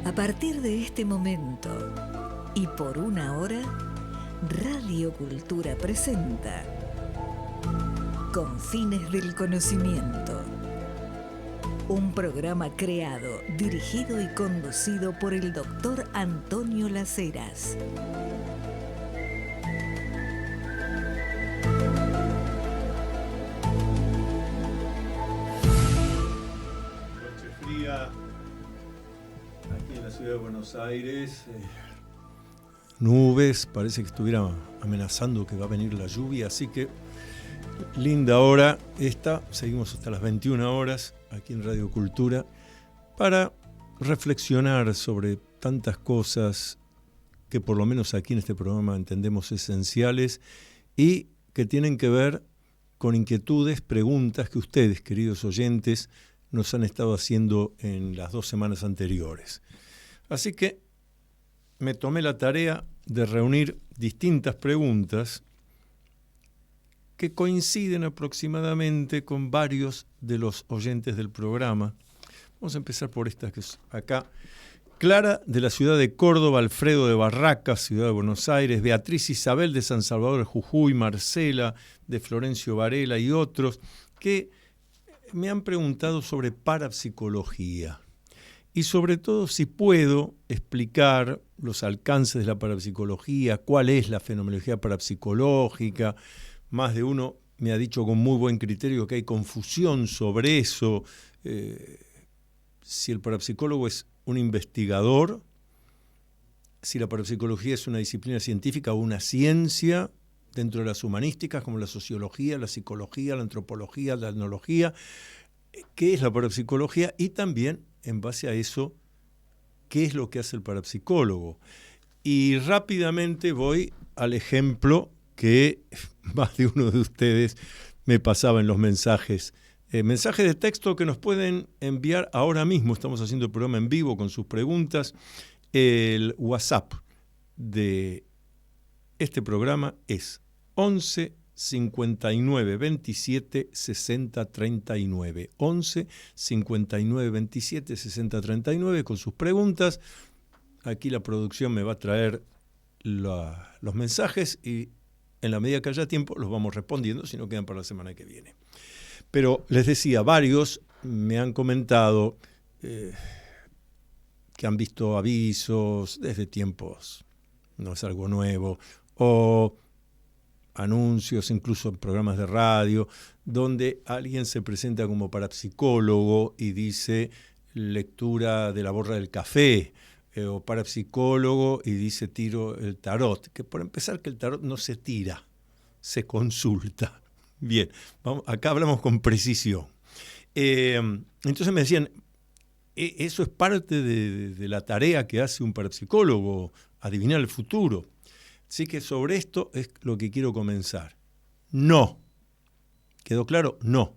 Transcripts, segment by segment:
A partir de este momento y por una hora, Radio Cultura presenta Confines del Conocimiento. Un programa creado, dirigido y conducido por el doctor Antonio Las Heras. Noche fría aquí en la ciudad de Buenos Aires. Nubes, parece que estuviera amenazando que va a venir la lluvia, así que linda hora esta. Seguimos hasta las 21 horas aquí en Radio Cultura para reflexionar sobre tantas cosas que por lo menos aquí en este programa entendemos esenciales y que tienen que ver con inquietudes, preguntas que ustedes, queridos oyentes, nos han estado haciendo en las 2 semanas anteriores. Así que me tomé la tarea de reunir distintas preguntas que coinciden aproximadamente con varios de los oyentes del programa. Vamos a empezar por esta que es acá. Clara, de la ciudad de Córdoba, Alfredo de Barracas, ciudad de Buenos Aires, Beatriz Isabel de San Salvador de Jujuy, Marcela de Florencio Varela y otros, que me han preguntado sobre parapsicología. Y sobre todo si puedo explicar los alcances de la parapsicología, cuál es la fenomenología parapsicológica. Más de uno me ha dicho con muy buen criterio que hay confusión sobre eso. Si el parapsicólogo es un investigador, si la parapsicología es una disciplina científica o una ciencia dentro de las humanísticas como la sociología, la psicología, la antropología, la etnología. ¿Qué es la parapsicología? Y también, en base a eso, ¿qué es lo que hace el parapsicólogo? Y rápidamente voy al ejemplo que más de uno de ustedes me pasaba en los mensajes. Mensajes de texto que nos pueden enviar ahora mismo. Estamos haciendo el programa en vivo con sus preguntas. El WhatsApp de este programa es 11 59 27 60 39. 11 59 27 60 39 con sus preguntas. Aquí la producción me va a traer los mensajes y en la medida que haya tiempo los vamos respondiendo, si no quedan para la semana que viene. Pero les decía, varios me han comentado que han visto avisos desde tiempos, no es algo nuevo, o anuncios, incluso en programas de radio, donde alguien se presenta como parapsicólogo y dice lectura de la borra del café, o parapsicólogo y dice tiro el tarot, que por empezar que el tarot no se tira, se consulta. Bien, acá hablamos con precisión. Entonces me decían, eso es parte de la tarea que hace un parapsicólogo, adivinar el futuro. Así que sobre esto es lo que quiero comenzar. No. ¿Quedó claro? No.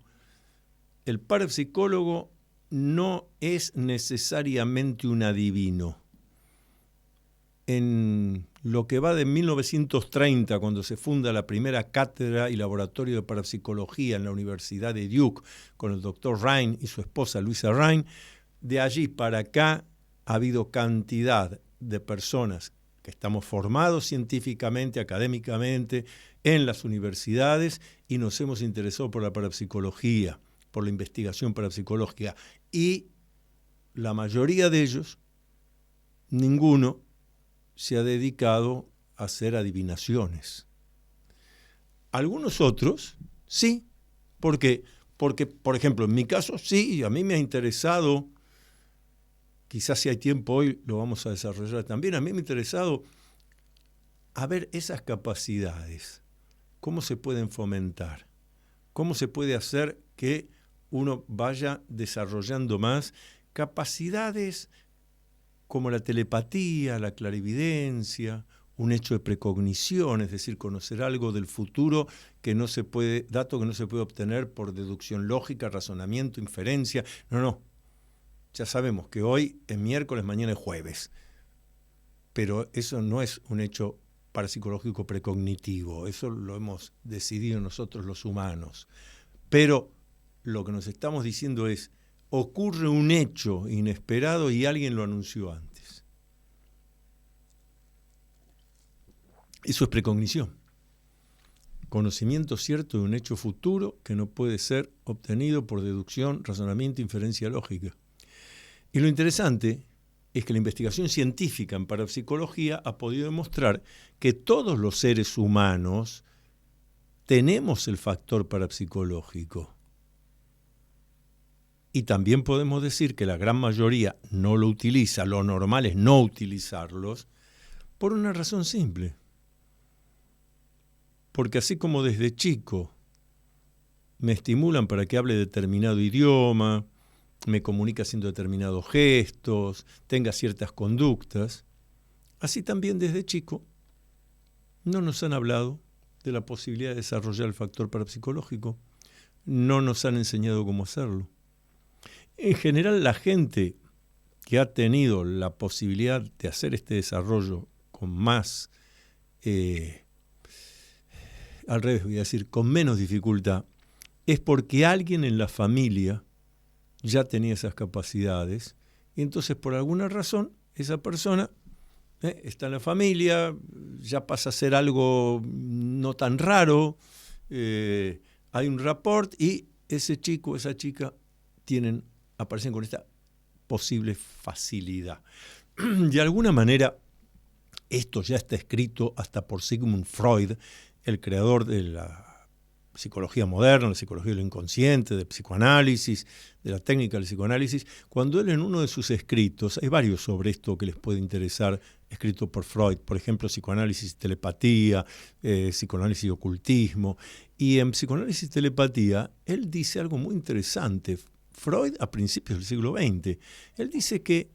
El parapsicólogo no es necesariamente un adivino. En lo que va de 1930, cuando se funda la primera cátedra y laboratorio de parapsicología en la Universidad de Duke, con el doctor Rhine y su esposa Luisa Rhine, de allí para acá ha habido cantidad de personas que estamos formados científicamente, académicamente, en las universidades y nos hemos interesado por la parapsicología, por la investigación parapsicológica. Y la mayoría de ellos, ninguno se ha dedicado a hacer adivinaciones. Algunos otros, sí. ¿Por qué? Porque, por ejemplo, en mi caso, sí, a mí me ha interesado, quizás si hay tiempo hoy lo vamos a desarrollar también, a mí me ha interesado a ver esas capacidades, cómo se pueden fomentar, cómo se puede hacer que uno vaya desarrollando más capacidades como la telepatía, la clarividencia, un hecho de precognición, es decir, conocer algo del futuro dato que no se puede obtener por deducción lógica, razonamiento, inferencia. No. Ya sabemos que hoy es miércoles, mañana es jueves. Pero eso no es un hecho parapsicológico precognitivo, eso lo hemos decidido nosotros los humanos. Pero lo que nos estamos diciendo es, ocurre un hecho inesperado y alguien lo anunció antes. Eso es precognición. Conocimiento cierto de un hecho futuro que no puede ser obtenido por deducción, razonamiento, inferencia lógica. Y lo interesante es que la investigación científica en parapsicología ha podido demostrar que todos los seres humanos tenemos el factor parapsicológico. Y también podemos decir que la gran mayoría no lo utiliza, lo normal es no utilizarlos, por una razón simple. Porque así como desde chico me estimulan para que hable determinado idioma, me comunique haciendo determinados gestos, tenga ciertas conductas, así también desde chico no nos han hablado de la posibilidad de desarrollar el factor parapsicológico, no nos han enseñado cómo hacerlo. En general, la gente que ha tenido la posibilidad de hacer este desarrollo con más, al revés voy a decir, con menos dificultad, es porque alguien en la familia ya tenía esas capacidades y entonces por alguna razón esa persona está en la familia, ya pasa a ser algo no tan raro, hay un rapport y ese chico, esa chica aparecen con esta posible facilidad. De alguna manera, esto ya está escrito hasta por Sigmund Freud, el creador de la psicología moderna, la psicología del inconsciente, del psicoanálisis, de la técnica del psicoanálisis, cuando él en uno de sus escritos, hay varios sobre esto que les puede interesar, escrito por Freud, por ejemplo, psicoanálisis y telepatía, psicoanálisis y ocultismo, y en psicoanálisis y telepatía, él dice algo muy interesante. Freud, a principios del siglo XX, él dice que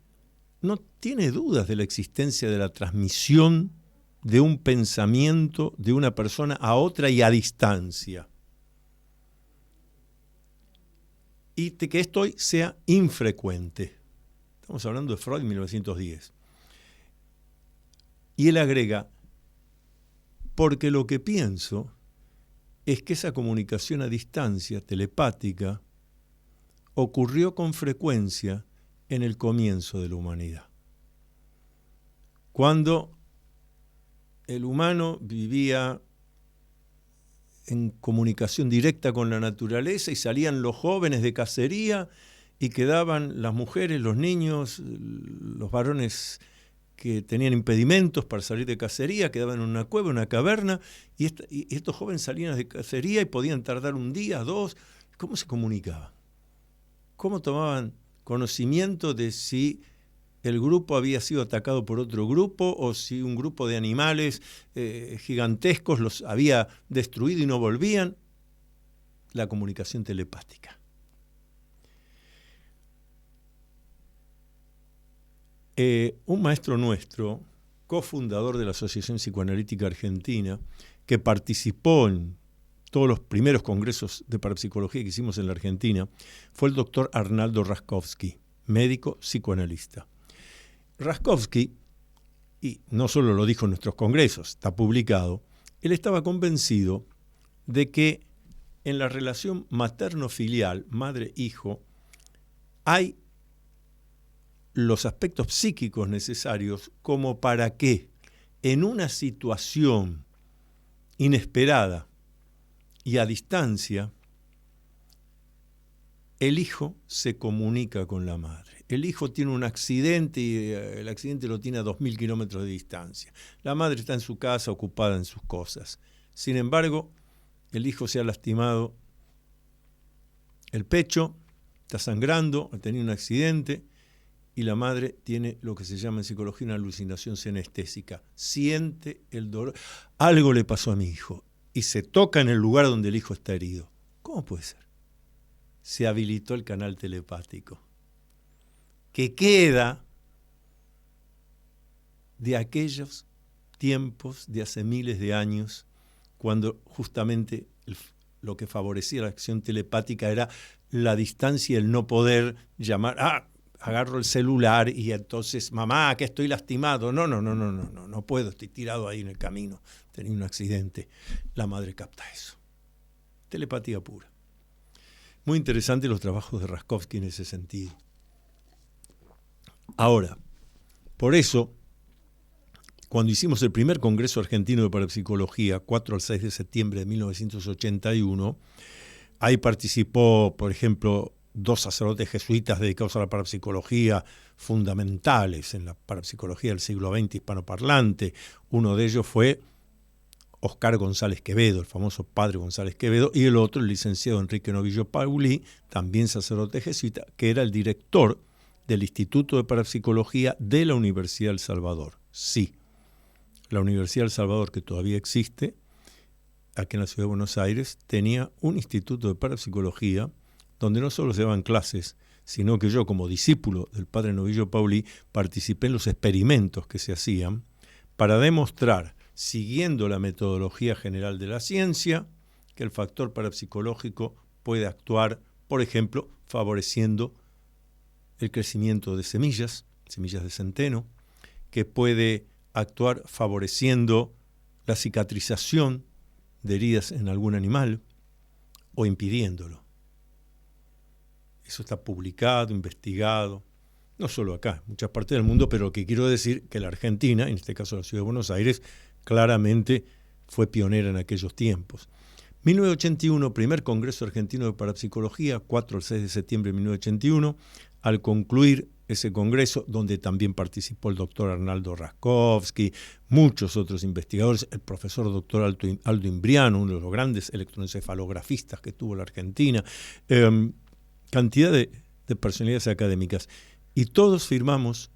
no tiene dudas de la existencia de la transmisión de un pensamiento de una persona a otra y a distancia. Y de que esto hoy sea infrecuente. Estamos hablando de Freud en 1910. Y él agrega, porque lo que pienso es que esa comunicación a distancia, telepática, ocurrió con frecuencia en el comienzo de la humanidad. Cuando el humano vivía en comunicación directa con la naturaleza y salían los jóvenes de cacería y quedaban las mujeres, los niños, los varones que tenían impedimentos para salir de cacería, quedaban en una cueva, en una caverna, y estos jóvenes salían de cacería y podían tardar un día, dos. ¿Cómo se comunicaban? ¿Cómo tomaban conocimiento de si el grupo había sido atacado por otro grupo o si un grupo de animales gigantescos los había destruido y no volvían? La comunicación telepática. Un maestro nuestro, cofundador de la Asociación Psicoanalítica Argentina, que participó en todos los primeros congresos de parapsicología que hicimos en la Argentina, fue el doctor Arnaldo Raskowski, médico psicoanalista. Raskowski, y no solo lo dijo en nuestros congresos, está publicado, él estaba convencido de que en la relación materno-filial, madre-hijo, hay los aspectos psíquicos necesarios como para que en una situación inesperada y a distancia, el hijo se comunica con la madre. El hijo tiene un accidente y el accidente lo tiene a 2.000 kilómetros de distancia. La madre está en su casa ocupada en sus cosas. Sin embargo, el hijo se ha lastimado el pecho, está sangrando, ha tenido un accidente y la madre tiene lo que se llama en psicología una alucinación senestésica. Siente el dolor. Algo le pasó a mi hijo y se toca en el lugar donde el hijo está herido. ¿Cómo puede ser? Se habilitó el canal telepático, que queda de aquellos tiempos de hace miles de años, cuando justamente lo que favorecía la acción telepática era la distancia y el no poder llamar, agarro el celular y entonces, mamá, que estoy lastimado. No puedo, estoy tirado ahí en el camino, tenía un accidente. La madre capta eso. Telepatía pura. Muy interesantes los trabajos de Raskowski en ese sentido. Ahora, por eso, cuando hicimos el primer Congreso Argentino de Parapsicología, 4 al 6 de septiembre de 1981, ahí participó, por ejemplo, 2 sacerdotes jesuitas dedicados a la parapsicología, fundamentales en la parapsicología del siglo XX hispanoparlante. Uno de ellos fue Oscar González Quevedo, el famoso padre González Quevedo, y el otro, el licenciado Enrique Novillo Paulí, también sacerdote jesuita, que era el director del Instituto de Parapsicología de la Universidad del Salvador. Sí, la Universidad del Salvador, que todavía existe, aquí en la ciudad de Buenos Aires, tenía un instituto de parapsicología donde no solo se daban clases, sino que yo, como discípulo del padre Novillo Paulí, participé en los experimentos que se hacían para demostrar, siguiendo la metodología general de la ciencia, que el factor parapsicológico puede actuar, por ejemplo, favoreciendo el crecimiento de semillas de centeno, que puede actuar favoreciendo la cicatrización de heridas en algún animal o impidiéndolo. Eso está publicado, investigado, no solo acá, en muchas partes del mundo, pero lo que quiero decir que la Argentina, en este caso la ciudad de Buenos Aires, claramente fue pionera en aquellos tiempos. 1981, primer Congreso Argentino de Parapsicología, 4 al 6 de septiembre de 1981. Al concluir ese congreso, donde también participó el doctor Arnaldo Raskowski, muchos otros investigadores, el profesor doctor Aldo Imbriano, uno de los grandes electroencefalografistas que tuvo la Argentina, cantidad de personalidades académicas. Y todos firmamos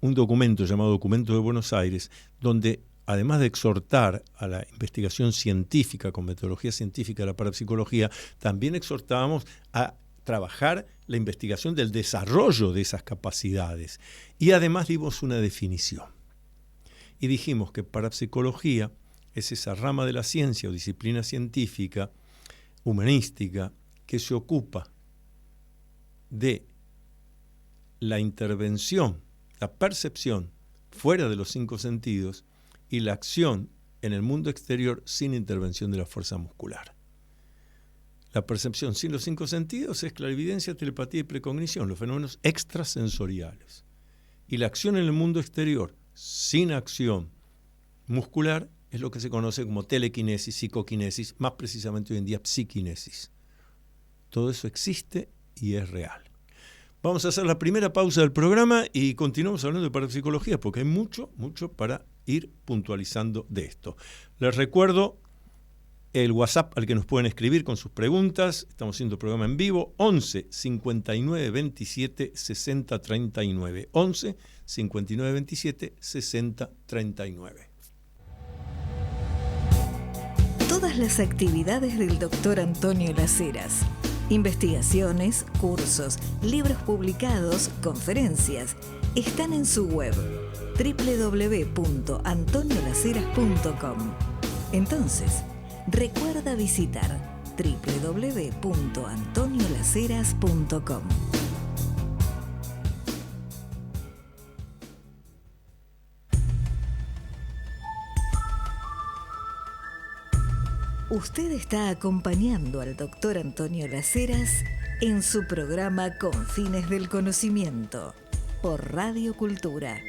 un documento llamado Documento de Buenos Aires, donde además de exhortar a la investigación científica con metodología científica de la parapsicología, también exhortábamos a trabajar la investigación del desarrollo de esas capacidades. Y además dimos una definición. Y dijimos que parapsicología es esa rama de la ciencia o disciplina científica, humanística, que se ocupa de la intervención, la percepción fuera de los 5 sentidos y la acción en el mundo exterior sin intervención de la fuerza muscular. La percepción sin los 5 sentidos es clarividencia, telepatía y precognición, los fenómenos extrasensoriales. Y la acción en el mundo exterior sin acción muscular es lo que se conoce como telequinesis, psicoquinesis, más precisamente hoy en día psiquinesis. Todo eso existe y es real. Vamos a hacer la primera pausa del programa y continuamos hablando de parapsicología porque hay mucho para ir puntualizando de esto. Les recuerdo el WhatsApp al que nos pueden escribir con sus preguntas. Estamos haciendo programa en vivo, 11 59 27 60 39. 11 59 27 60 39. Todas las actividades del Dr. Antonio Las Heras, investigaciones, cursos, libros publicados, conferencias, están en su web www.antoniolaceras.com. Entonces, recuerda visitar www.antoniolaceras.com. Usted está acompañando al Dr. Antonio Las Heras en su programa Con Fines del Conocimiento por Radio Cultura.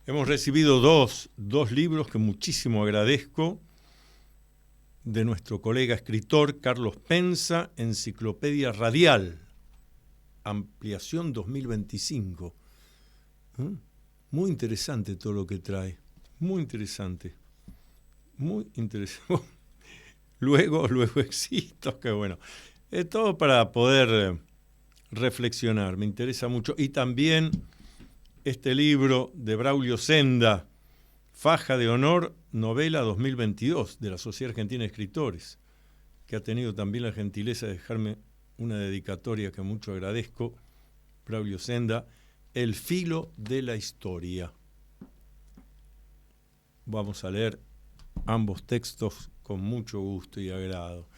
Hemos recibido dos libros que muchísimo agradezco de nuestro colega escritor Carlos Pensa, Enciclopedia Radial, ampliación 2025. Muy interesante todo lo que trae, muy interesante. Luego existo, que bueno. Es todo para poder reflexionar, me interesa mucho. Y también este libro de Braulio Senda, Faja de Honor, novela 2022, de la Sociedad Argentina de Escritores, que ha tenido también la gentileza de dejarme una dedicatoria que mucho agradezco. Braulio Senda, El filo de la historia. Vamos a leer ambos textos con mucho gusto y agrado.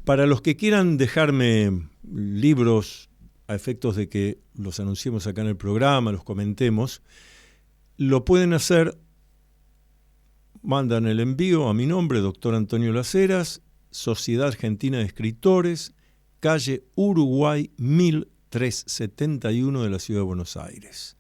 Para los que quieran dejarme libros a efectos de que los anunciemos acá en el programa, los comentemos, lo pueden hacer, mandan el envío a mi nombre, Dr. Antonio Las Heras, Sociedad Argentina de Escritores, calle Uruguay 371 de la Ciudad de Buenos Aires.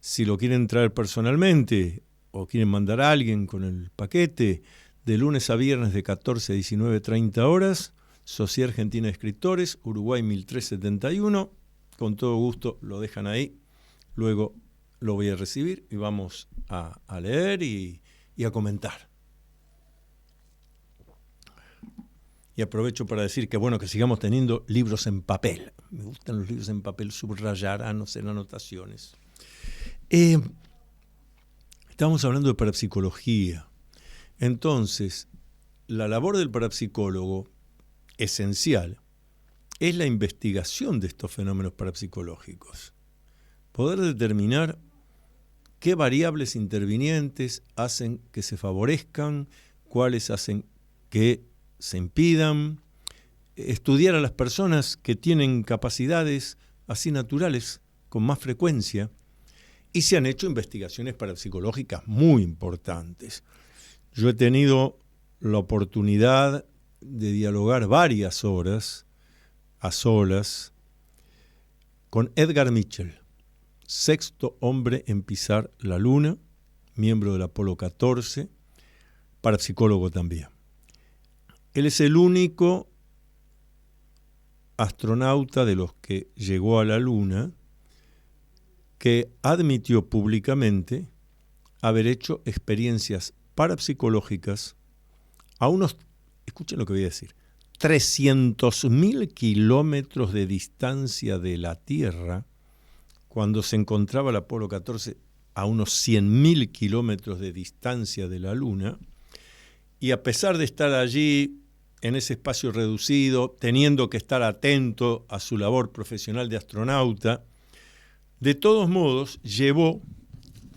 Si lo quieren traer personalmente o quieren mandar a alguien con el paquete, de lunes a viernes de 14 a 19:30 horas, Sociedad Argentina de Escritores, Uruguay 1371, con todo gusto lo dejan ahí, luego lo voy a recibir y vamos a leer y a comentar. Y aprovecho para decir que bueno que sigamos teniendo libros en papel. Me gustan los libros en papel, subrayar, hacer anotaciones. Estamos hablando de parapsicología. Entonces, la labor del parapsicólogo, esencial, es la investigación de estos fenómenos parapsicológicos. Poder determinar qué variables intervinientes hacen que se favorezcan, cuáles hacen que se impidan, estudiar a las personas que tienen capacidades así naturales con más frecuencia, y se han hecho investigaciones parapsicológicas muy importantes. Yo he tenido la oportunidad de dialogar varias horas a solas con Edgar Mitchell, sexto hombre en pisar la Luna, miembro del Apolo 14, parapsicólogo también. Él es el único astronauta de los que llegó a la Luna que admitió públicamente haber hecho experiencias parapsicológicas a unos, escuchen lo que voy a decir, 300.000 kilómetros de distancia de la Tierra, cuando se encontraba el Apolo 14 a unos 100.000 kilómetros de distancia de la Luna, y a pesar de estar allí en ese espacio reducido, teniendo que estar atento a su labor profesional de astronauta, de todos modos llevó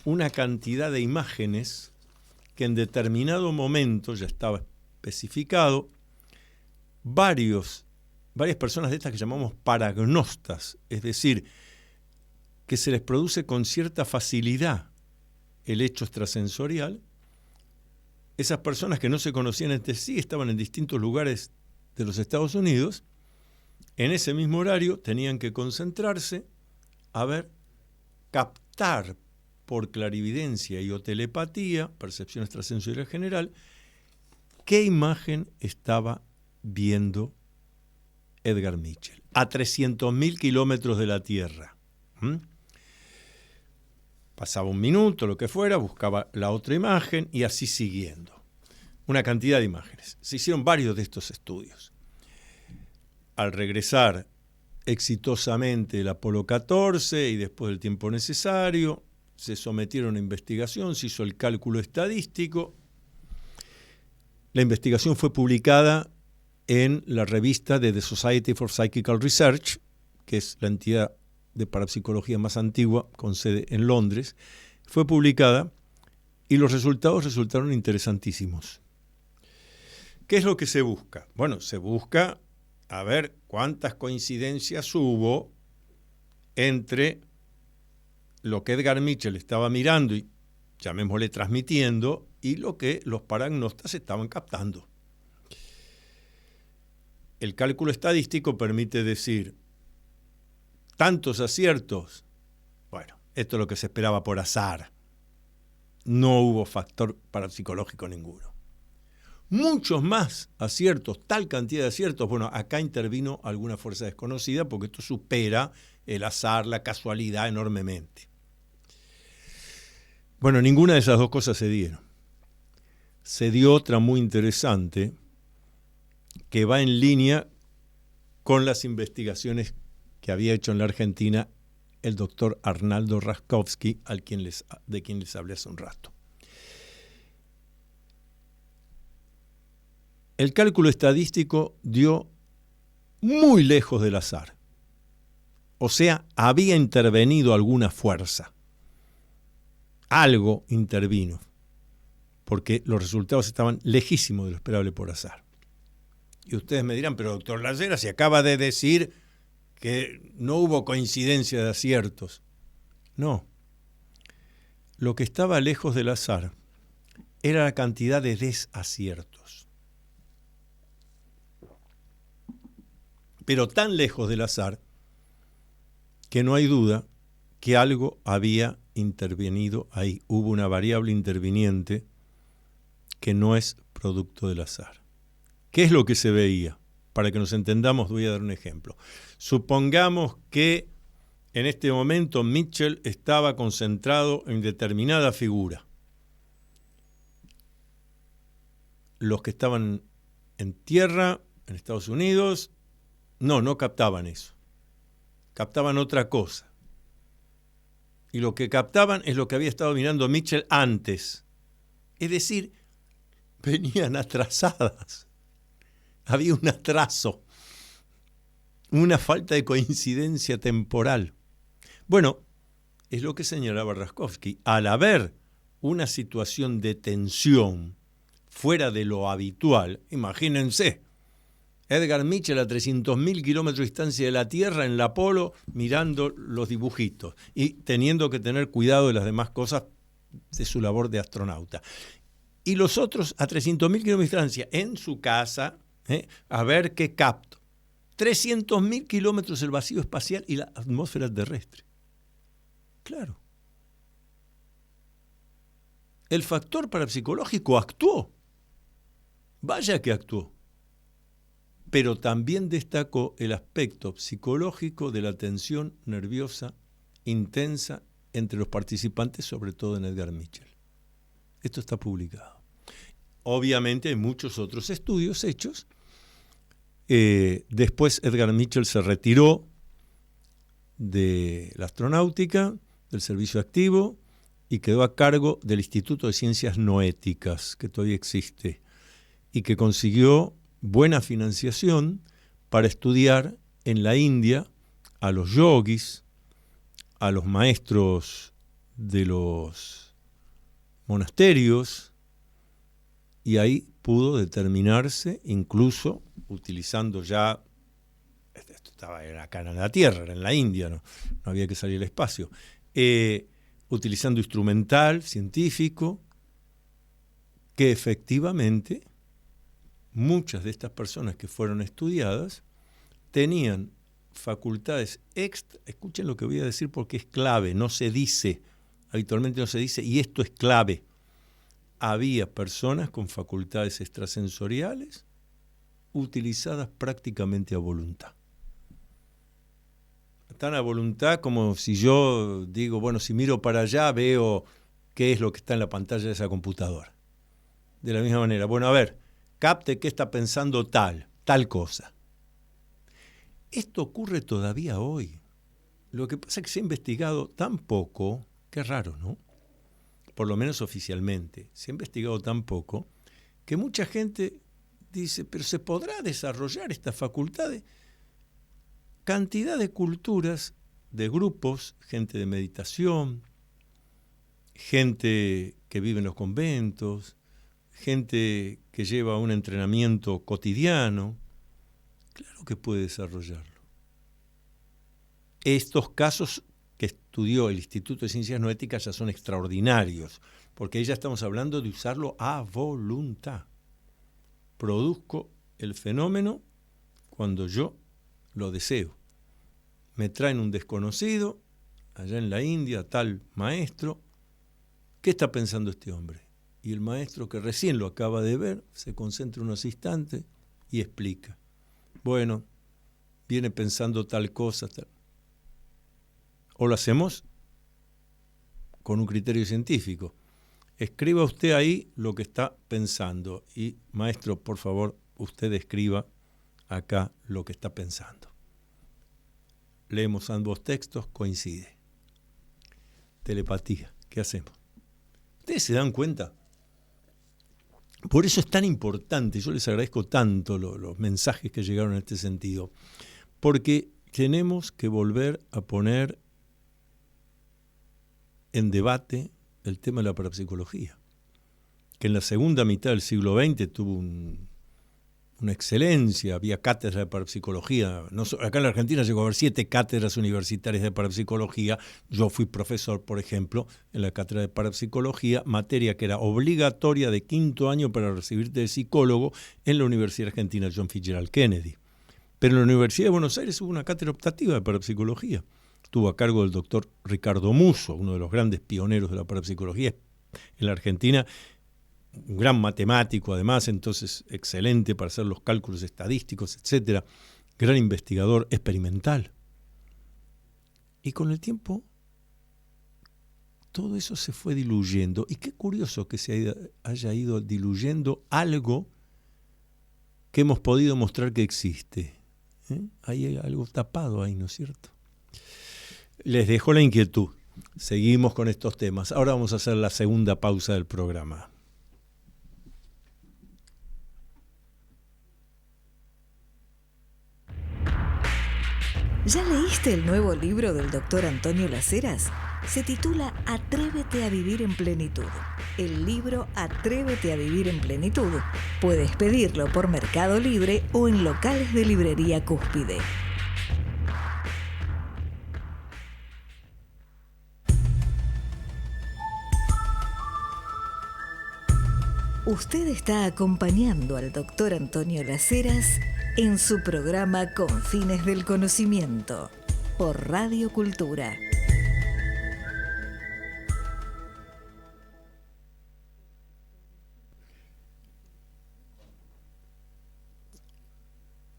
una cantidad de imágenes que en determinado momento, ya estaba especificado, varias personas de estas que llamamos paragnostas, es decir, que se les produce con cierta facilidad el hecho extrasensorial. Esas personas que no se conocían entre sí, estaban en distintos lugares de los Estados Unidos, en ese mismo horario tenían que concentrarse a captar por clarividencia y o telepatía, percepción extrasensorial general, qué imagen estaba viendo Edgar Mitchell, a 300.000 kilómetros de la Tierra. Pasaba un minuto, lo que fuera, buscaba la otra imagen y así siguiendo. Una cantidad de imágenes. Se hicieron varios de estos estudios. Al regresar exitosamente el Apolo 14 y después del tiempo necesario, se sometieron a investigación, se hizo el cálculo estadístico. La investigación fue publicada en la revista de The Society for Psychical Research, que es la entidad de parapsicología más antigua, con sede en Londres. Fue publicada y los resultados resultaron interesantísimos. ¿Qué es lo que se busca? Bueno, se busca a ver cuántas coincidencias hubo entre lo que Edgar Mitchell estaba mirando y, llamémosle, transmitiendo, y lo que los paragnostas estaban captando. El cálculo estadístico permite decir tantos aciertos. Bueno, esto es lo que se esperaba por azar. No hubo factor parapsicológico ninguno. Muchos más aciertos, tal cantidad de aciertos. Bueno, acá intervino alguna fuerza desconocida porque esto supera el azar, la casualidad enormemente. Bueno, ninguna de esas dos cosas se dieron. Se dio otra muy interesante que va en línea con las investigaciones que había hecho en la Argentina el doctor Arnaldo Raskowski, de quien les hablé hace un rato. El cálculo estadístico dio muy lejos del azar. O sea, había intervenido alguna fuerza. Algo intervino, porque los resultados estaban lejísimos de lo esperable por azar. Y ustedes me dirán, pero doctor Lasera, se acaba de decir que no hubo coincidencia de aciertos. No. Lo que estaba lejos del azar era la cantidad de desaciertos. Pero tan lejos del azar que no hay duda que algo había intervenido ahí. Hubo una variable interviniente que no es producto del azar. ¿Qué es lo que se veía? Para que nos entendamos, voy a dar un ejemplo. Supongamos que en este momento Mitchell estaba concentrado en determinada figura. Los que estaban en tierra, en Estados Unidos, no captaban eso. Captaban otra cosa. Y lo que captaban es lo que había estado mirando Mitchell antes. Es decir, venían atrasadas. Había un atraso, una falta de coincidencia temporal. Bueno, es lo que señalaba Raskowski. Al haber una situación de tensión fuera de lo habitual, imagínense, Edgar Mitchell a 300.000 kilómetros de distancia de la Tierra en el Apolo mirando los dibujitos y teniendo que tener cuidado de las demás cosas de su labor de astronauta. Y los otros a 300.000 kilómetros de distancia en su casa, a ver qué capto. 300.000 kilómetros el vacío espacial y la atmósfera terrestre. Claro. El factor parapsicológico actuó. Vaya que actuó. Pero también destacó el aspecto psicológico de la tensión nerviosa intensa entre los participantes, sobre todo en Edgar Mitchell. Esto está publicado. Obviamente hay muchos otros estudios hechos. Después Edgar Mitchell se retiró de la astronáutica, del servicio activo, y quedó a cargo del Instituto de Ciencias Noéticas, que todavía existe, y que consiguió buena financiación para estudiar en la India a los yogis, a los maestros de los monasterios, y ahí pudo determinarse, incluso utilizando ya, esto estaba acá en la Tierra, era en la India, no había que salir al espacio, utilizando instrumental científico, que efectivamente muchas de estas personas que fueron estudiadas tenían facultades extra. Escuchen lo que voy a decir porque es clave, no se dice, habitualmente no se dice, y esto es clave. Había personas con facultades extrasensoriales utilizadas prácticamente a voluntad. Tan a voluntad como si yo digo, bueno, si miro para allá veo qué es lo que está en la pantalla de esa computadora. De la misma manera, bueno, a ver, capte qué está pensando tal cosa. Esto ocurre todavía hoy. Lo que pasa es que se ha investigado tan poco, qué raro, ¿no? Por lo menos oficialmente, se ha investigado tan poco que mucha gente dice, pero ¿se podrá desarrollar estas facultades? Cantidad de culturas, de grupos, gente de meditación, gente que vive en los conventos, gente que lleva un entrenamiento cotidiano, claro que puede desarrollarlo. Estos casos que estudió el Instituto de Ciencias Noéticas ya son extraordinarios, porque ahí ya estamos hablando de usarlo a voluntad. Produzco el fenómeno cuando yo lo deseo. Me traen un desconocido, allá en la India, tal maestro. ¿Qué está pensando este hombre? Y el maestro, que recién lo acaba de ver, se concentra unos instantes y explica. Bueno, viene pensando tal cosa, tal. O lo hacemos con un criterio científico. Escriba usted ahí lo que está pensando y, maestro, por favor, usted escriba acá lo que está pensando. Leemos ambos textos, coincide. Telepatía, ¿qué hacemos? ¿Ustedes se dan cuenta? Por eso es tan importante, yo les agradezco tanto los mensajes que llegaron en este sentido, porque tenemos que volver a poner en debate el tema de la parapsicología, que en la segunda mitad del siglo XX tuvo una excelencia, había cátedras de parapsicología. Acá en la Argentina llegó a haber 7 cátedras universitarias de parapsicología. Yo fui profesor, por ejemplo, en la cátedra de parapsicología, materia que era obligatoria de 5º año para recibirte de psicólogo en la Universidad Argentina John Fitzgerald Kennedy. Pero en la Universidad de Buenos Aires hubo una cátedra optativa de parapsicología. estuvo a cargo del doctor Ricardo Musso, uno de los grandes pioneros de la parapsicología en la Argentina, un gran matemático además, entonces excelente para hacer los cálculos estadísticos, etcétera, gran investigador experimental. Y con el tiempo todo eso se fue diluyendo, y qué curioso que se haya ido diluyendo algo que hemos podido mostrar que existe. Hay algo tapado ahí, ¿no es cierto? Les dejo la inquietud. Seguimos con estos temas. Ahora vamos a hacer la segunda pausa del programa. ¿Ya leíste el nuevo libro del doctor Antonio Las Heras? Se titula Atrévete a vivir en plenitud. El libro Atrévete a vivir en plenitud. Puedes pedirlo por Mercado Libre o en locales de librería Cúspide. Usted está acompañando al doctor Antonio Las Heras en su programa Confines del Conocimiento por Radio Cultura.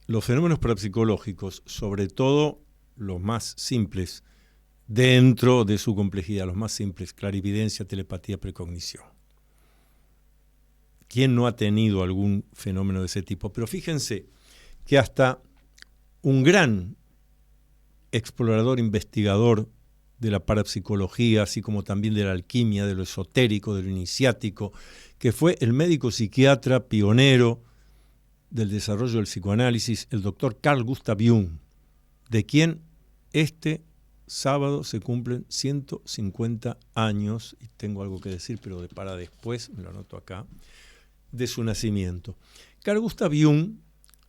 Los fenómenos parapsicológicos, sobre todo los más simples, dentro de su complejidad, los más simples, clarividencia, telepatía, precognición. ¿Quién no ha tenido algún fenómeno de ese tipo? Pero fíjense que hasta un gran explorador, investigador de la parapsicología, así como también de la alquimia, de lo esotérico, de lo iniciático, que fue el médico psiquiatra pionero del desarrollo del psicoanálisis, el doctor Carl Gustav Jung, de quien este sábado se cumplen 150 años, y tengo algo que decir, pero para después, me lo anoto acá, de su nacimiento. Carl Gustav Jung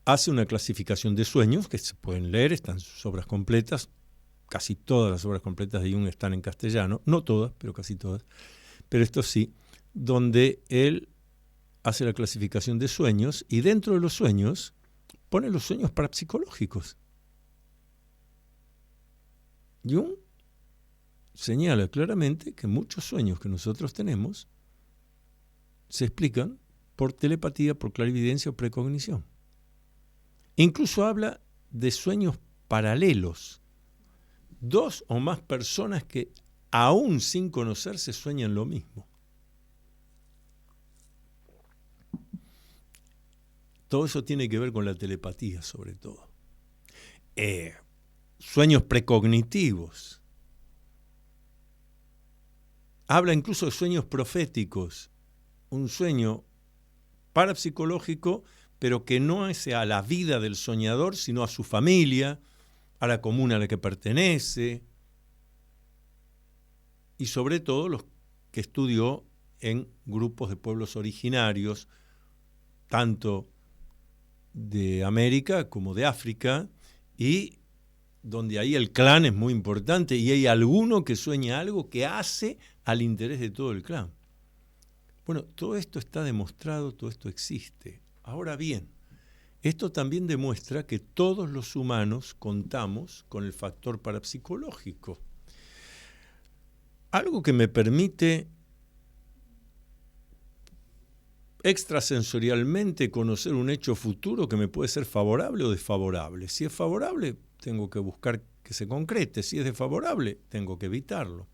hace una clasificación de sueños que se pueden leer, están sus obras completas, casi todas las obras completas de Jung están en castellano, no todas, pero casi todas, pero esto sí, donde él hace la clasificación de sueños y dentro de los sueños pone los sueños parapsicológicos. Jung señala claramente que muchos sueños que nosotros tenemos se explican por telepatía, por clarividencia o precognición. Incluso habla de sueños paralelos. Dos o más personas que aún sin conocerse sueñan lo mismo. Todo eso tiene que ver con la telepatía, sobre todo. Sueños precognitivos. Habla incluso de sueños proféticos. Un sueño parapsicológico, pero que no hace a la vida del soñador, sino a su familia, a la comuna a la que pertenece, y sobre todo los que estudió en grupos de pueblos originarios, tanto de América como de África, y donde ahí el clan es muy importante, y hay alguno que sueña algo que hace al interés de todo el clan. Bueno, todo esto está demostrado, todo esto existe. Ahora bien, esto también demuestra que todos los humanos contamos con el factor parapsicológico. Algo que me permite extrasensorialmente conocer un hecho futuro que me puede ser favorable o desfavorable. Si es favorable, tengo que buscar que se concrete. Si es desfavorable, tengo que evitarlo.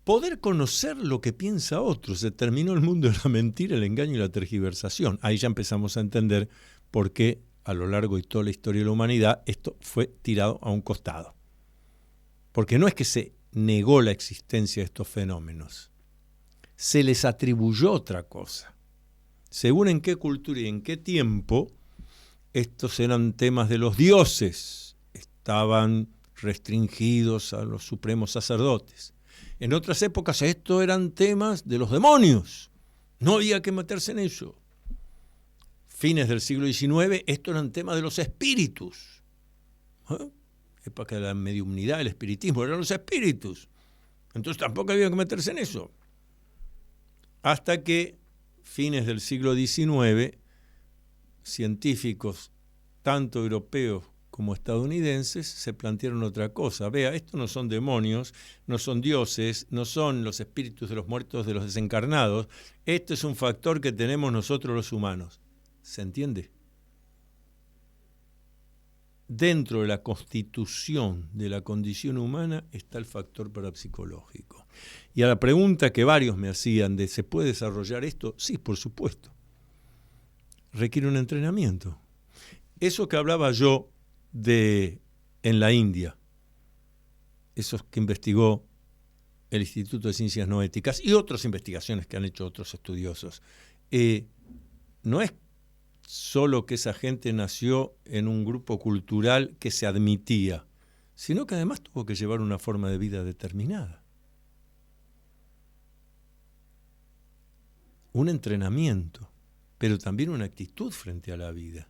Poder conocer lo que piensa otro. Se terminó el mundo de la mentira, el engaño y la tergiversación. Ahí ya empezamos a entender por qué a lo largo de toda la historia de la humanidad esto fue tirado a un costado. Porque no es que se negó la existencia de estos fenómenos. Se les atribuyó otra cosa. Según en qué cultura y en qué tiempo, estos eran temas de los dioses. Estaban restringidos a los supremos sacerdotes. En otras épocas estos eran temas de los demonios. No había que meterse en eso. Fines del siglo XIX, estos eran temas de los espíritus. Época de la mediumnidad, el espiritismo, eran los espíritus. Entonces tampoco había que meterse en eso. Hasta que, fines del siglo XIX, científicos, tanto europeos como estadounidenses, se plantearon otra cosa. Vea, estos no son demonios, no son dioses, no son los espíritus de los muertos, de los desencarnados. Este es un factor que tenemos nosotros los humanos. ¿Se entiende? Dentro de la constitución de la condición humana está el factor parapsicológico. Y a la pregunta que varios me hacían de ¿se puede desarrollar esto? Sí, por supuesto. Requiere un entrenamiento. Eso que hablaba yo en la India, eso que investigó el Instituto de Ciencias No Éticas y otras investigaciones que han hecho otros estudiosos, no es solo que esa gente nació en un grupo cultural que se admitía, sino que además tuvo que llevar una forma de vida determinada. Un entrenamiento, pero también una actitud frente a la vida.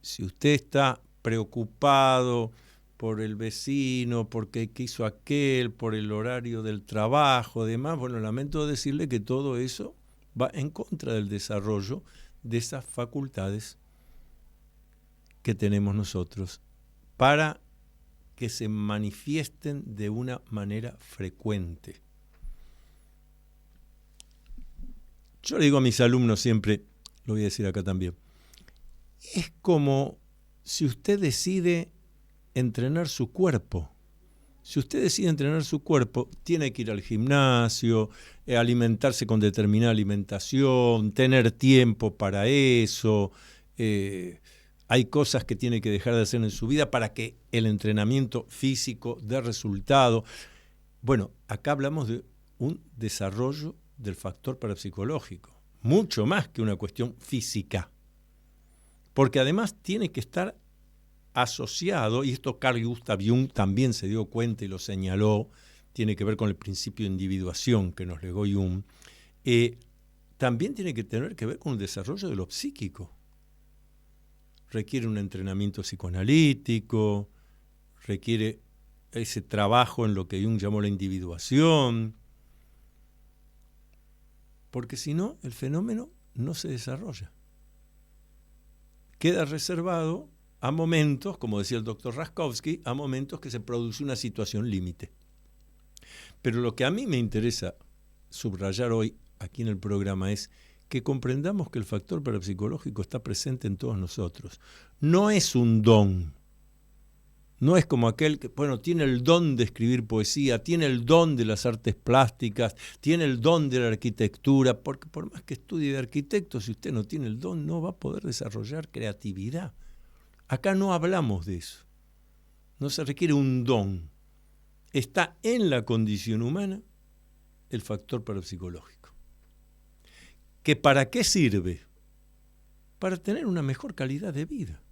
Si usted está preocupado por el vecino, porque qué hizo aquel, por el horario del trabajo, demás, bueno, lamento decirle que todo eso va en contra del desarrollo de esas facultades que tenemos nosotros para que se manifiesten de una manera frecuente. Yo le digo a mis alumnos siempre, lo voy a decir acá también, es como si usted decide entrenar su cuerpo. Si usted decide entrenar su cuerpo, tiene que ir al gimnasio, alimentarse con determinada alimentación, tener tiempo para eso. Hay cosas que tiene que dejar de hacer en su vida para que el entrenamiento físico dé resultado. Bueno, acá hablamos de un desarrollo del factor parapsicológico, mucho más que una cuestión física. Porque además tiene que estar asociado, y esto Carl Gustav Jung también se dio cuenta y lo señaló, tiene que ver con el principio de individuación que nos legó Jung, también tiene que tener que ver con el desarrollo de lo psíquico. Requiere un entrenamiento psicoanalítico, requiere ese trabajo en lo que Jung llamó la individuación, porque si no, el fenómeno no se desarrolla. Queda reservado a momentos, como decía el doctor Raskowski, a momentos que se produce una situación límite. Pero lo que a mí me interesa subrayar hoy aquí en el programa es que comprendamos que el factor parapsicológico está presente en todos nosotros. No es un don. No es como aquel que, bueno, tiene el don de escribir poesía, tiene el don de las artes plásticas, tiene el don de la arquitectura, porque por más que estudie de arquitecto, si usted no tiene el don, no va a poder desarrollar creatividad. Acá no hablamos de eso. No se requiere un don. Está en la condición humana el factor parapsicológico. ¿Que para qué sirve? Para tener una mejor calidad de vida.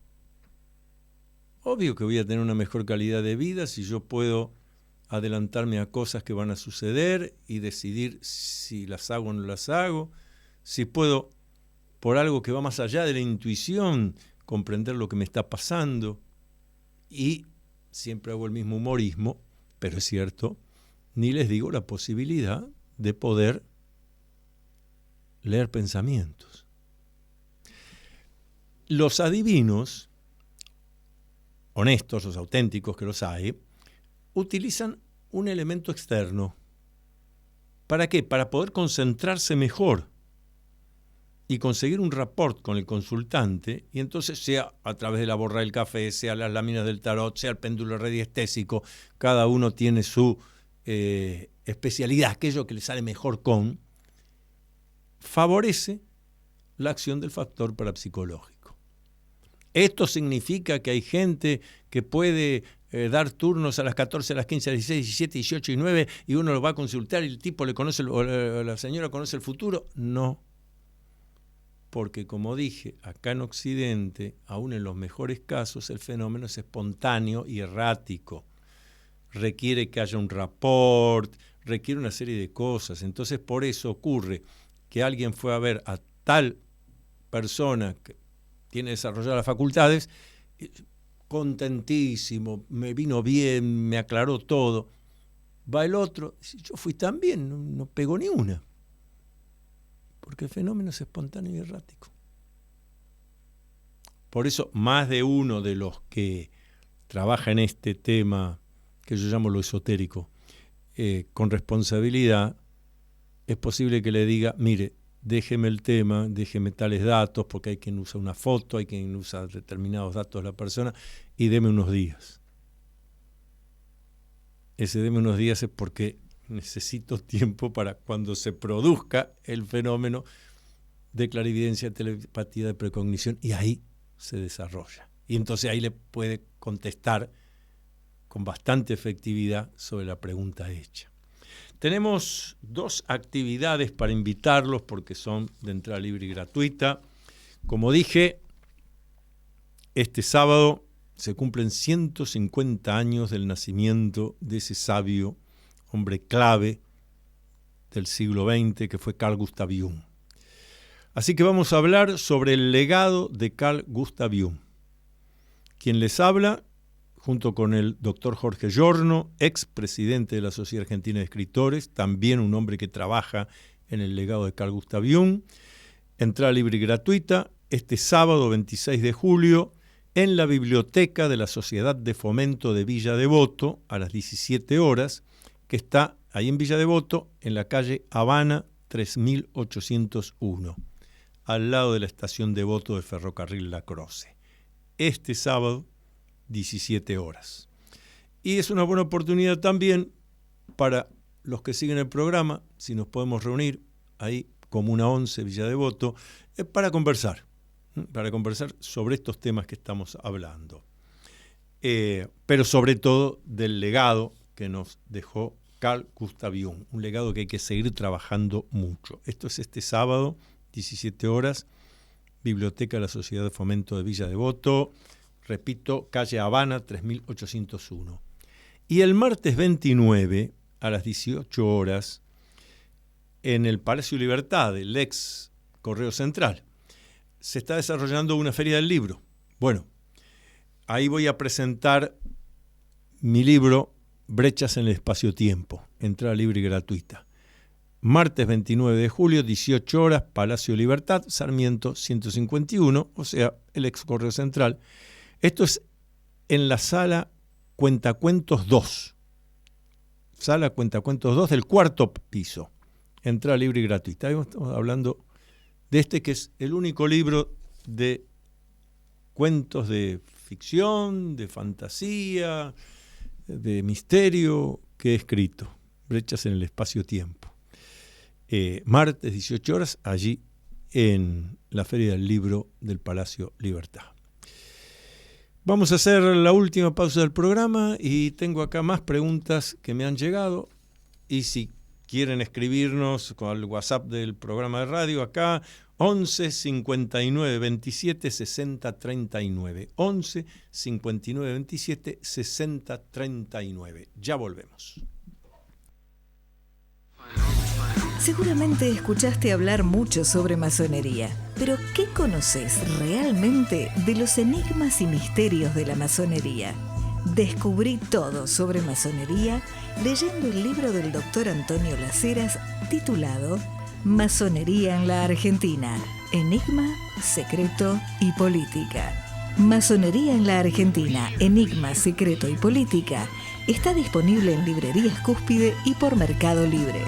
Obvio que voy a tener una mejor calidad de vida si yo puedo adelantarme a cosas que van a suceder y decidir si las hago o no las hago. Si puedo, por algo que va más allá de la intuición, comprender lo que me está pasando. Y siempre hago el mismo humorismo, pero es cierto, ni les digo la posibilidad de poder leer pensamientos. Los adivinos, honestos, los auténticos que los hay, utilizan un elemento externo. ¿Para qué? Para poder concentrarse mejor y conseguir un rapport con el consultante, y entonces sea a través de la borra del café, sea las láminas del tarot, sea el péndulo radiestésico, cada uno tiene su especialidad, aquello que le sale mejor con, favorece la acción del factor parapsicológico. Esto significa que hay gente que puede dar turnos a las 14, a las 15, a las 16, 17, 18 y 9 y uno lo va a consultar y el tipo le conoce, o la señora conoce el futuro. No. Porque como dije, acá en Occidente, aún en los mejores casos, el fenómeno es espontáneo y errático. Requiere que haya un rapport, requiere una serie de cosas. Entonces por eso ocurre que alguien fue a ver a tal persona que tiene desarrolladas las facultades, contentísimo, me vino bien, me aclaró todo. Va el otro, yo fui tan bien, no pegó ni una. Porque el fenómeno es espontáneo y errático. Por eso, más de uno de los que trabaja en este tema, que yo llamo lo esotérico, con responsabilidad, es posible que le diga, mire, déjeme el tema, déjeme tales datos, porque hay quien usa una foto, hay quien usa determinados datos de la persona, y deme unos días. Ese deme unos días es porque necesito tiempo para cuando se produzca el fenómeno de clarividencia, telepatía, de precognición, y ahí se desarrolla. Y entonces ahí le puede contestar con bastante efectividad sobre la pregunta hecha. Tenemos 2 actividades para invitarlos porque son de entrada libre y gratuita. Como dije, este sábado se cumplen 150 años del nacimiento de ese sabio, hombre clave del siglo XX, que fue Carl Gustav Jung. Así que vamos a hablar sobre el legado de Carl Gustav Jung. Quien les habla, junto con el doctor Jorge Giorno, ex presidente de la Sociedad Argentina de Escritores, también un hombre que trabaja en el legado de Carl Gustav Jung. Entrada libre y gratuita, este sábado 26 de julio, en la biblioteca de la Sociedad de Fomento de Villa Devoto, a las 17 horas, que está ahí en Villa Devoto, en la calle Habana 3801, al lado de la estación Devoto de Ferrocarril La Croce. Este sábado, 17 horas. Y es una buena oportunidad también para los que siguen el programa, si nos podemos reunir ahí, Comuna 11, Villa Devoto, para conversar sobre estos temas que estamos hablando. Pero sobre todo del legado que nos dejó Carl Gustav Jung, un legado que hay que seguir trabajando mucho. Esto es este sábado, 17 horas, Biblioteca de la Sociedad de Fomento de Villa Devoto, repito, calle Habana 3801. Y el martes 29, a las 18 horas, en el Palacio Libertad, el ex Correo Central, se está desarrollando una feria del libro. Bueno, ahí voy a presentar mi libro Brechas en el Espacio-Tiempo, entrada libre y gratuita. Martes 29 de julio, 18 horas, Palacio Libertad, Sarmiento 151, o sea, el ex Correo Central. Esto es en la sala Cuentacuentos 2. Sala Cuentacuentos 2 del 4º piso. Entrada libre y gratuita. Ahí estamos hablando de este que es el único libro de cuentos de ficción, de fantasía, de misterio que he escrito. Brechas en el espacio-tiempo. Martes 18 horas, allí en la Feria del Libro del Palacio Libertad. Vamos a hacer la última pausa del programa y tengo acá más preguntas que me han llegado. Y si quieren escribirnos con el WhatsApp del programa de radio, acá 11 59 27 60 39. 11 59 27 60 39. Ya volvemos. Seguramente escuchaste hablar mucho sobre masonería, pero ¿qué conoces realmente de los enigmas y misterios de la masonería? Descubrí todo sobre masonería leyendo el libro del doctor Antonio Las Heras titulado Masonería en la Argentina, Enigma, Secreto y Política. Masonería en la Argentina, Enigma, Secreto y Política está disponible en librerías Cúspide y por Mercado Libre.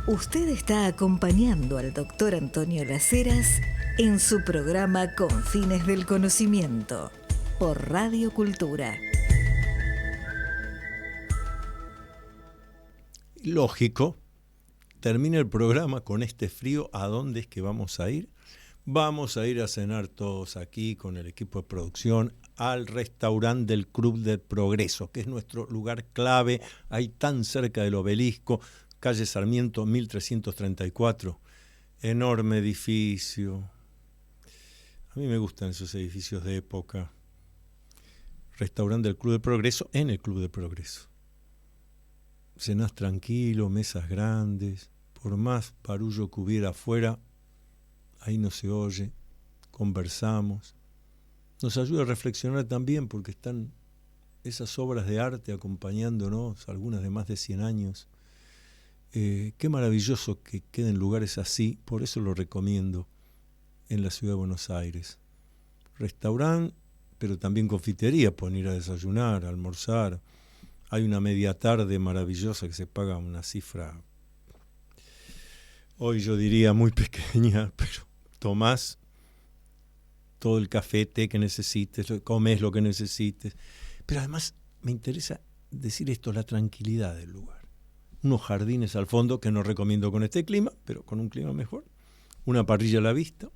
Usted está acompañando al doctor Antonio Las Heras en su programa Con Fines del Conocimiento, por Radio Cultura. Lógico, termina el programa con este frío. ¿A dónde es que vamos a ir? Vamos a ir a cenar todos aquí con el equipo de producción al restaurante del Club del Progreso, que es nuestro lugar clave, ahí tan cerca del obelisco, calle Sarmiento 1334, enorme edificio. A mí me gustan esos edificios de época. Restaurante del Club del Progreso, en el Club del Progreso. Cenás tranquilo, mesas grandes, por más barullo que hubiera afuera, ahí no se oye, conversamos. Nos ayuda a reflexionar también porque están esas obras de arte acompañándonos, algunas de más de 100 años. Qué maravilloso que queden lugares así, por eso lo recomiendo en la ciudad de Buenos Aires. Restaurante, pero también confitería, pueden ir a desayunar, a almorzar. Hay una media tarde maravillosa que se paga una cifra, hoy yo diría muy pequeña, pero tomás todo el café, té que necesites, comes lo que necesites. Pero además me interesa decir esto, la tranquilidad del lugar. Unos jardines al fondo, que no recomiendo con este clima, pero con un clima mejor. Una parrilla a la vista.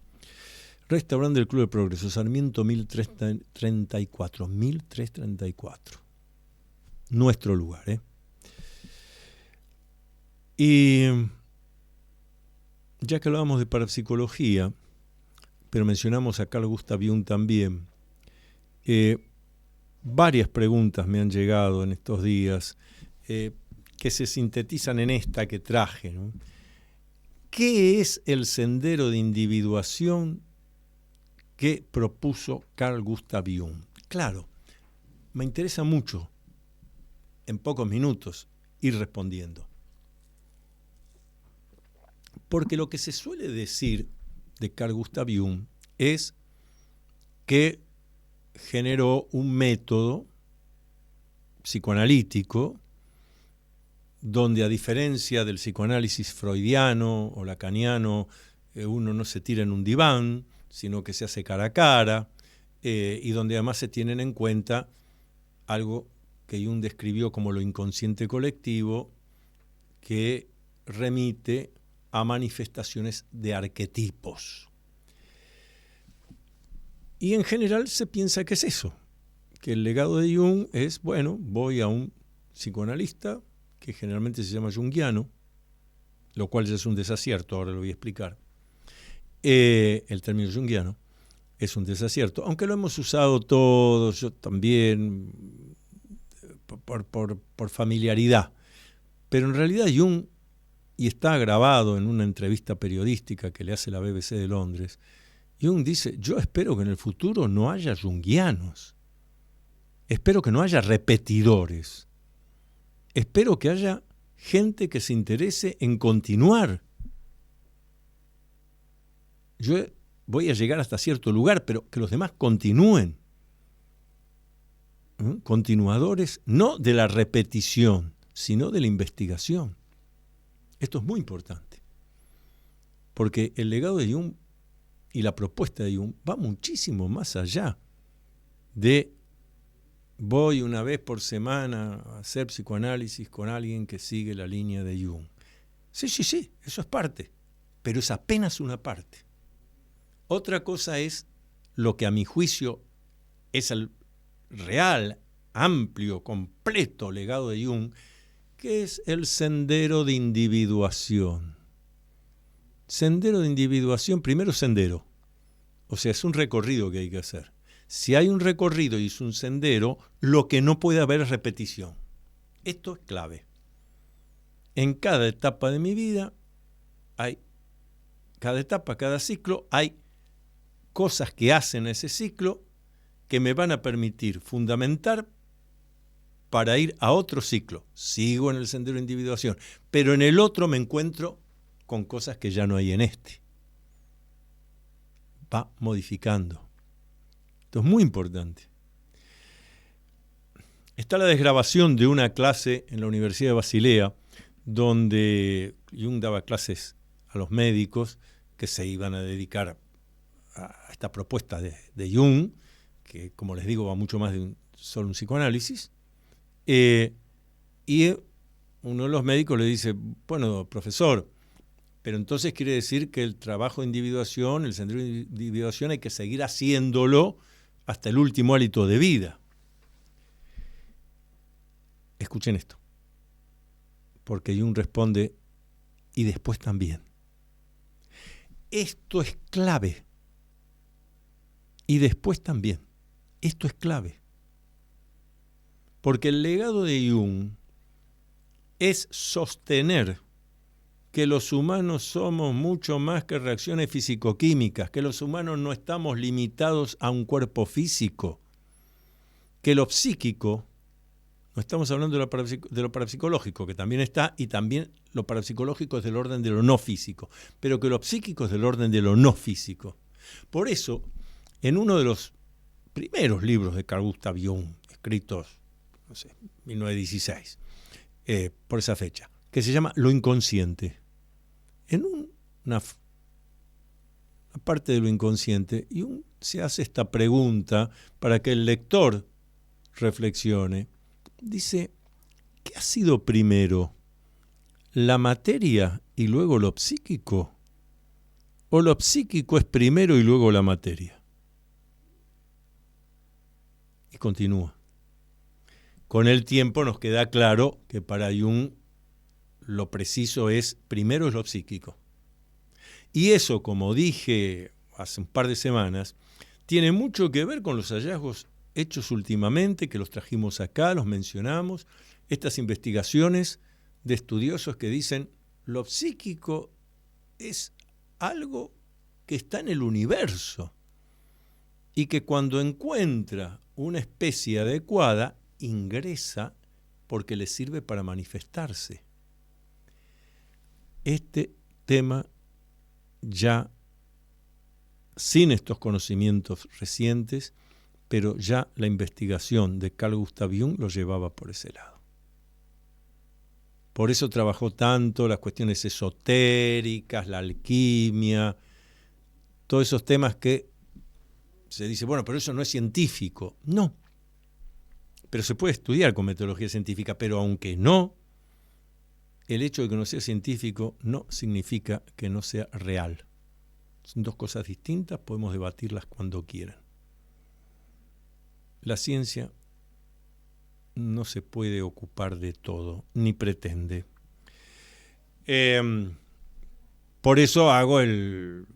Restaurante del Club de Progreso, Sarmiento 1334. 1334. Nuestro lugar, ¿eh? Y ya que hablábamos de parapsicología, pero mencionamos a Carl Gustav Jung también, varias preguntas me han llegado en estos días que se sintetizan en esta que traje, ¿no? ¿Qué es el sendero de individuación que propuso Carl Gustav Jung? Claro, me interesa mucho, en pocos minutos, ir respondiendo. Porque lo que se suele decir de Carl Gustav Jung es que generó un método psicoanalítico donde, a diferencia del psicoanálisis freudiano o lacaniano, uno no se tira en un diván, sino que se hace cara a cara, y donde además se tienen en cuenta algo que Jung describió como lo inconsciente colectivo, que remite a manifestaciones de arquetipos. Y en general se piensa que es eso, que el legado de Jung es, bueno, voy a un psicoanalista que generalmente se llama junguiano, lo cual ya es un desacierto, ahora lo voy a explicar. El término junguiano es un desacierto, aunque lo hemos usado todos, yo también, por familiaridad. Pero en realidad Jung, y está grabado en una entrevista periodística que le hace la BBC de Londres, Jung dice: yo espero que en el futuro no haya junguianos, espero que no haya repetidores, espero que haya gente que se interese en continuar. Yo voy a llegar hasta cierto lugar, pero que los demás continúen. Continuadores no de la repetición, sino de la investigación. Esto es muy importante, porque el legado de Jung y la propuesta de Jung va muchísimo más allá de voy una vez por semana a hacer psicoanálisis con alguien que sigue la línea de Jung. Sí, eso es parte, pero es apenas una parte. Otra cosa es lo que a mi juicio es el real, amplio, completo legado de Jung, que es el sendero de individuación. Sendero de individuación, primero sendero, o sea, es un recorrido que hay que hacer. Si hay un recorrido y es un sendero, lo que no puede haber es repetición. Esto es clave. En cada etapa de mi vida, cada ciclo, hay cosas que hacen ese ciclo que me van a permitir fundamentar para ir a otro ciclo. Sigo en el sendero de individuación, pero en el otro me encuentro con cosas que ya no hay en este. Va modificando. Esto es muy importante. Está la desgrabación de una clase en la Universidad de Basilea, donde Jung daba clases a los médicos que se iban a dedicar a esta propuesta de Jung, que, como les digo, va mucho más de solo un psicoanálisis. Y uno de los médicos le dice: bueno, profesor, pero entonces quiere decir que el trabajo de individuación, el sendero de individuación, hay que seguir haciéndolo hasta el último hálito de vida. Escuchen esto, porque Jung responde: y después también. Esto es clave. Y después también. Esto es clave. Porque el legado de Jung es sostener que los humanos somos mucho más que reacciones fisicoquímicas, que los humanos no estamos limitados a un cuerpo físico, que lo psíquico No estamos hablando de lo parapsicológico, que también está, y también lo parapsicológico es del orden de lo no físico, pero que lo psíquico es del orden de lo no físico. Por eso, en uno de los primeros libros de Carl Gustav Jung, escritos, no sé, 1916, por esa fecha, que se llama Lo inconsciente, en una parte de lo inconsciente, Jung se hace esta pregunta para que el lector reflexione. Dice, ¿qué ha sido primero? ¿La materia y luego lo psíquico? ¿O lo psíquico es primero y luego la materia? Y continúa. Con el tiempo nos queda claro que para Jung lo preciso es, primero es lo psíquico. Y eso, como dije hace un par de semanas, tiene mucho que ver con los hallazgos hechos últimamente, que los trajimos acá, los mencionamos, estas investigaciones de estudiosos que dicen lo psíquico es algo que está en el universo y que cuando encuentra una especie adecuada, ingresa porque le sirve para manifestarse. Este tema ya sin estos conocimientos recientes, pero ya la investigación de Carl Gustav Jung lo llevaba por ese lado. Por eso trabajó tanto las cuestiones esotéricas, la alquimia, todos esos temas que se dice, bueno, pero eso no es científico. No, pero se puede estudiar con metodología científica, pero aunque no, el hecho de que no sea científico no significa que no sea real. Son dos cosas distintas, podemos debatirlas cuando quieran. La ciencia no se puede ocupar de todo, ni pretende. Por eso hago el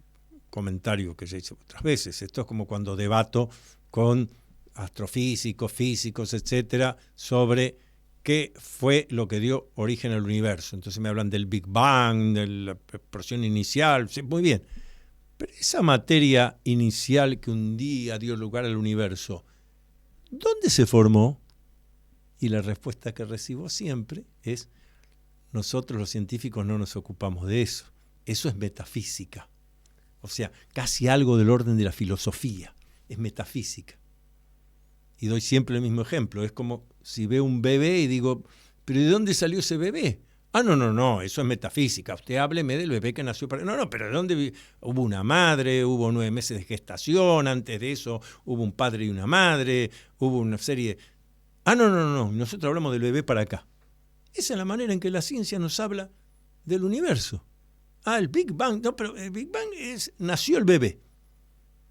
comentario que ya hice otras veces. Esto es como cuando debato con astrofísicos, físicos, etcétera, sobre qué fue lo que dio origen al universo. Entonces me hablan del Big Bang, de la explosión inicial, sí, muy bien. Pero esa materia inicial que un día dio lugar al universo, ¿dónde se formó? Y la respuesta que recibo siempre es, nosotros los científicos no nos ocupamos de eso. Eso es metafísica. O sea, casi algo del orden de la filosofía. Es metafísica. Y doy siempre el mismo ejemplo. Es como si veo un bebé y digo, ¿pero de dónde salió ese bebé? Ah, no, eso es metafísica. Usted hábleme del bebé que nació para... No, pero ¿de dónde hubo una madre? Hubo 9 meses de gestación. Antes de eso hubo un padre y una madre. Hubo una serie... Ah, no. Nosotros hablamos del bebé para acá. Esa es la manera en que la ciencia nos habla del universo. Ah, el Big Bang. No, pero el Big Bang nació el bebé.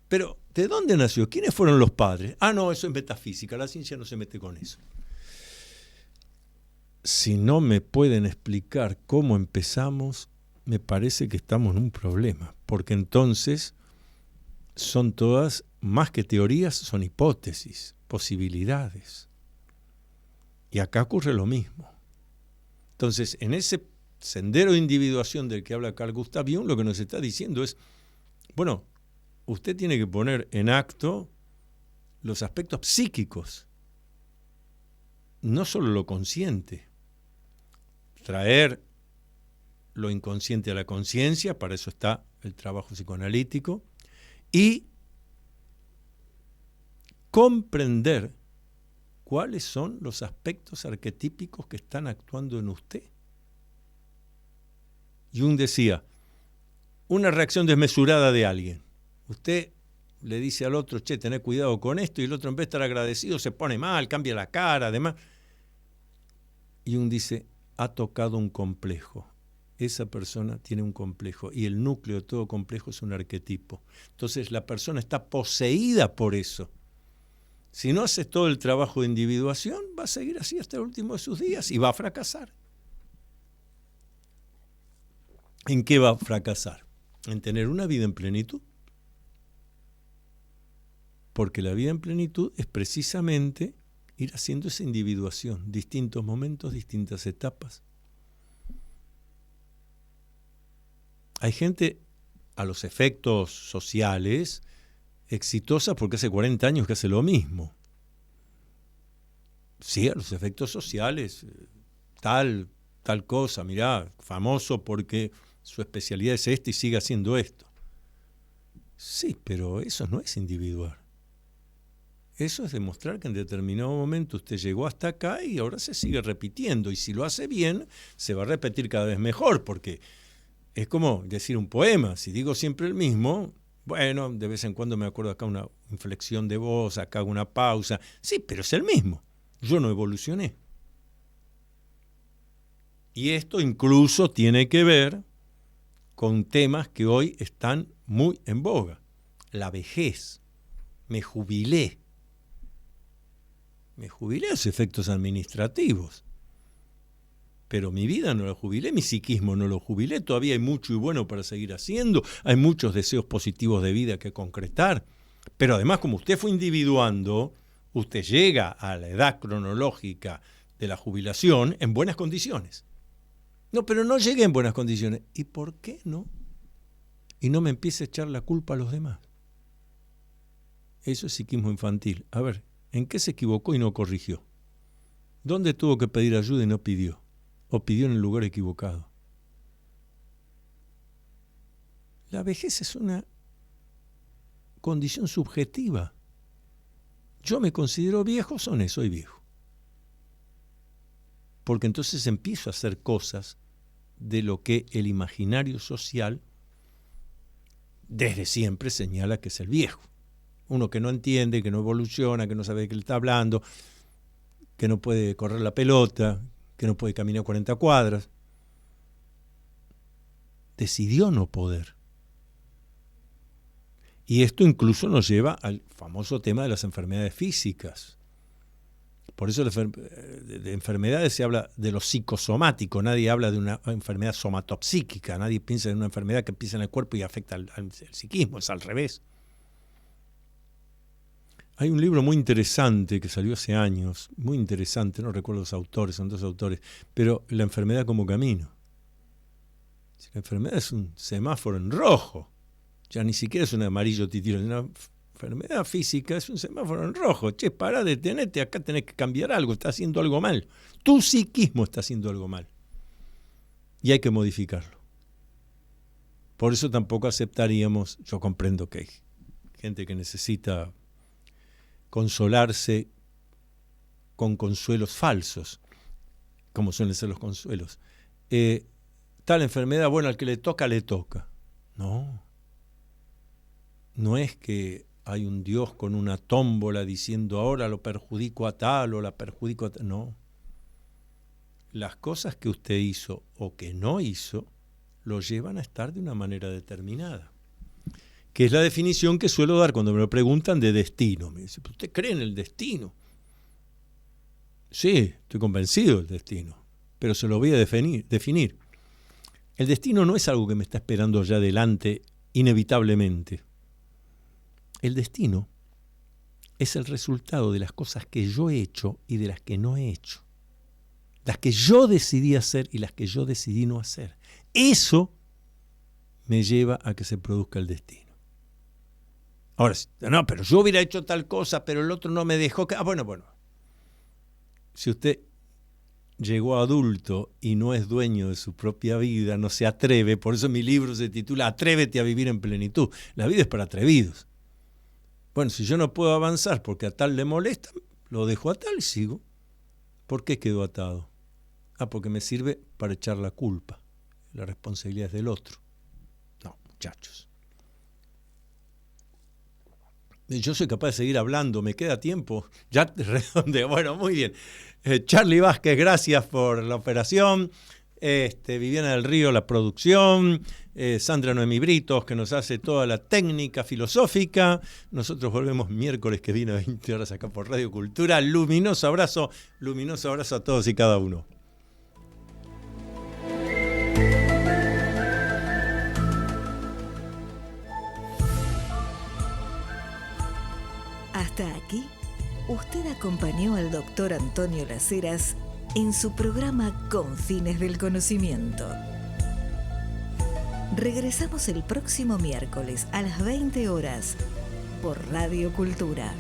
Pero, ¿de dónde nació? ¿Quiénes fueron los padres? Ah, no, eso es metafísica. La ciencia no se mete con eso. Si no me pueden explicar cómo empezamos, me parece que estamos en un problema. Porque entonces son todas, más que teorías, son hipótesis, posibilidades. Y acá ocurre lo mismo. Entonces, en ese sendero de individuación del que habla Carl Gustav Jung, lo que nos está diciendo es, bueno, usted tiene que poner en acto los aspectos psíquicos, no solo lo consciente. Traer lo inconsciente a la conciencia, para eso está el trabajo psicoanalítico, y comprender cuáles son los aspectos arquetípicos que están actuando en usted. Jung decía, una reacción desmesurada de alguien. Usted le dice al otro, che, tené cuidado con esto, y el otro en vez de estar agradecido se pone mal, cambia la cara, además. Jung dice, ha tocado un complejo. Esa persona tiene un complejo y el núcleo de todo complejo es un arquetipo. Entonces la persona está poseída por eso. Si no hace todo el trabajo de individuación, va a seguir así hasta el último de sus días y va a fracasar. ¿En qué va a fracasar? En tener una vida en plenitud. Porque la vida en plenitud es precisamente ir haciendo esa individuación, distintos momentos, distintas etapas. Hay gente a los efectos sociales exitosa porque hace 40 años que hace lo mismo. Sí, a los efectos sociales, tal cosa, mirá, famoso porque su especialidad es esta y sigue haciendo esto. Sí, pero eso no es individual. Eso es demostrar que en determinado momento usted llegó hasta acá y ahora se sigue repitiendo. Y si lo hace bien, se va a repetir cada vez mejor, porque es como decir un poema. Si digo siempre el mismo, bueno, de vez en cuando me acuerdo acá una inflexión de voz, acá una pausa. Sí, pero es el mismo. Yo no evolucioné. Y esto incluso tiene que ver con temas que hoy están muy en boga. La vejez. Me jubilé a los efectos administrativos. Pero mi vida no la jubilé, mi psiquismo no lo jubilé. Todavía hay mucho y bueno para seguir haciendo. Hay muchos deseos positivos de vida que concretar. Pero además, como usted fue individuando, usted llega a la edad cronológica de la jubilación en buenas condiciones. No, pero no llegué en buenas condiciones. ¿Y por qué no? Y no me empiece a echar la culpa a los demás. Eso es psiquismo infantil. A ver, ¿en qué se equivocó y no corrigió? ¿Dónde tuvo que pedir ayuda y no pidió? ¿O pidió en el lugar equivocado? La vejez es una condición subjetiva. Yo me considero viejo, soy viejo. Porque entonces empiezo a hacer cosas de lo que el imaginario social desde siempre señala que es el viejo. Uno que no entiende, que no evoluciona, que no sabe de qué le está hablando, que no puede correr la pelota, que no puede caminar 40 cuadras. Decidió no poder. Y esto incluso nos lleva al famoso tema de las enfermedades físicas. Por eso de enfermedades se habla de lo psicosomático, nadie habla de una enfermedad somatopsíquica, nadie piensa en una enfermedad que empieza en el cuerpo y afecta al psiquismo, es al revés. Hay un libro muy interesante que salió hace años, muy interesante, no recuerdo los autores, son 2 autores, pero La enfermedad como camino. La enfermedad es un semáforo en rojo, ya ni siquiera es un amarillo titilo, es una enfermedad física, es un semáforo en rojo. Che, pará, detenete, acá tenés que cambiar algo, estás haciendo algo mal. Tu psiquismo está haciendo algo mal. Y hay que modificarlo. Por eso tampoco aceptaríamos, yo comprendo que hay gente que necesita consolarse con consuelos falsos, como suelen ser los consuelos. Tal enfermedad, bueno, al que le toca, le toca. No. No es que hay un Dios con una tómbola diciendo ahora lo perjudico a tal o la perjudico a tal. No. Las cosas que usted hizo o que no hizo lo llevan a estar de una manera determinada. Que es la definición que suelo dar cuando me lo preguntan de destino. Me dice, ¿usted cree en el destino? Sí, estoy convencido del destino, pero se lo voy a definir. El destino no es algo que me está esperando allá adelante inevitablemente. El destino es el resultado de las cosas que yo he hecho y de las que no he hecho. Las que yo decidí hacer y las que yo decidí no hacer. Eso me lleva a que se produzca el destino. Ahora, no, pero yo hubiera hecho tal cosa, pero el otro no me dejó. Bueno. Si usted llegó a adulto y no es dueño de su propia vida, no se atreve, por eso mi libro se titula Atrévete a vivir en plenitud. La vida es para atrevidos. Bueno, si yo no puedo avanzar porque a tal le molesta, lo dejo a tal y sigo. ¿Por qué quedó atado? Porque me sirve para echar la culpa. La responsabilidad es del otro. No, muchachos. Yo soy capaz de seguir hablando, me queda tiempo. Ya redondeo. Bueno, muy bien. Charlie Vázquez, gracias por la operación. Viviana del Río, la producción. Sandra Noemí Britos, que nos hace toda la técnica filosófica. Nosotros volvemos miércoles que viene a 20 horas acá por Radio Cultura. Luminoso abrazo a todos y cada uno. Hasta aquí, usted acompañó al doctor Antonio Las Heras en su programa Con Fines del Conocimiento. Regresamos el próximo miércoles a las 20 horas por Radio Cultura.